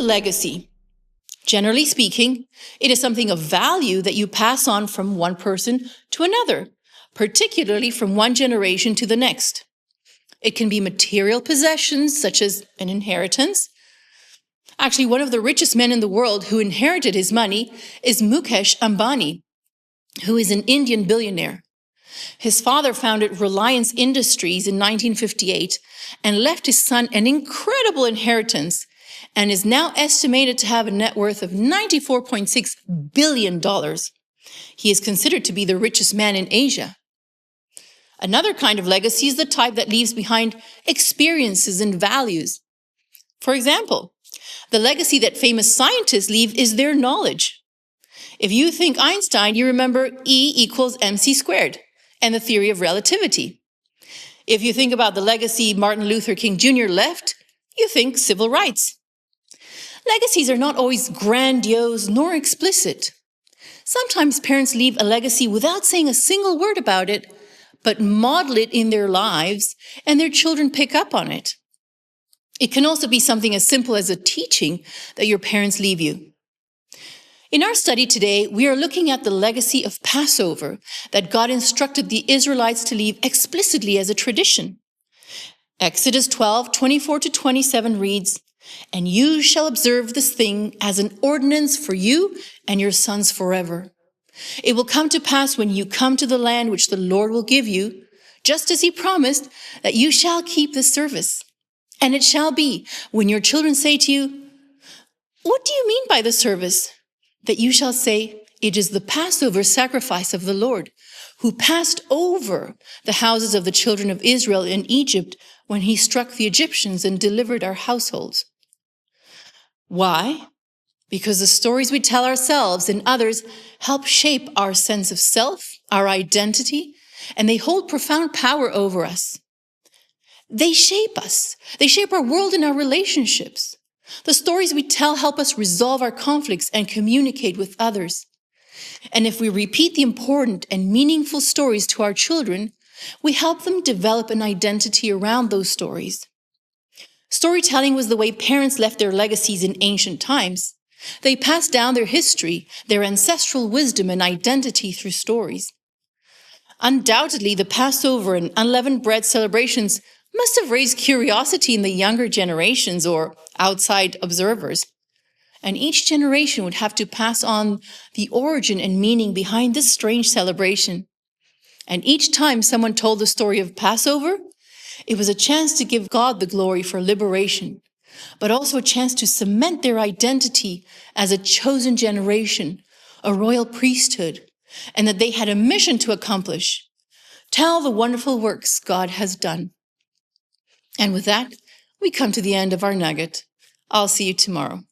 legacy? Generally speaking, it is something of value that you pass on from one person to another, particularly from one generation to the next. It can be material possessions, such as an inheritance. Actually, one of the richest men in the world who inherited his money is Mukesh Ambani, who is an Indian billionaire. His father founded Reliance Industries in 1958 and left his son an incredible inheritance, and is now estimated to have a net worth of $94.6 billion. He is considered to be the richest man in Asia. Another kind of legacy is the type that leaves behind experiences and values. For example, the legacy that famous scientists leave is their knowledge. If you think Einstein, you remember E equals mc squared and the theory of relativity. If you think about the legacy Martin Luther King Jr. left, you think civil rights. Legacies are not always grandiose nor explicit. Sometimes parents leave a legacy without saying a single word about it, but model it in their lives, and their children pick up on it. It can also be something as simple as a teaching that your parents leave you. In our study today, we are looking at the legacy of Passover that God instructed the Israelites to leave explicitly as a tradition. Exodus 12:24-27 reads, "And you shall observe this thing as an ordinance for you and your sons forever. It will come to pass when you come to the land which the Lord will give you, just as he promised, that you shall keep this service. And it shall be, when your children say to you, 'What do you mean by the service?' that you shall say, 'It is the Passover sacrifice of the Lord, who passed over the houses of the children of Israel in Egypt when he struck the Egyptians and delivered our households.'" Why? Because the stories we tell ourselves and others help shape our sense of self, our identity, and they hold profound power over us. They shape us. They shape our world and our relationships. The stories we tell help us resolve our conflicts and communicate with others. And if we repeat the important and meaningful stories to our children, we help them develop an identity around those stories. Storytelling was the way parents left their legacies in ancient times. They passed down their history, their ancestral wisdom and identity through stories. Undoubtedly, the Passover and unleavened bread celebrations must have raised curiosity in the younger generations or outside observers. And each generation would have to pass on the origin and meaning behind this strange celebration. And each time someone told the story of Passover, it was a chance to give God the glory for liberation, but also a chance to cement their identity as a chosen generation, a royal priesthood, and that they had a mission to accomplish: tell the wonderful works God has done. And with that, we come to the end of our nugget. I'll see you tomorrow.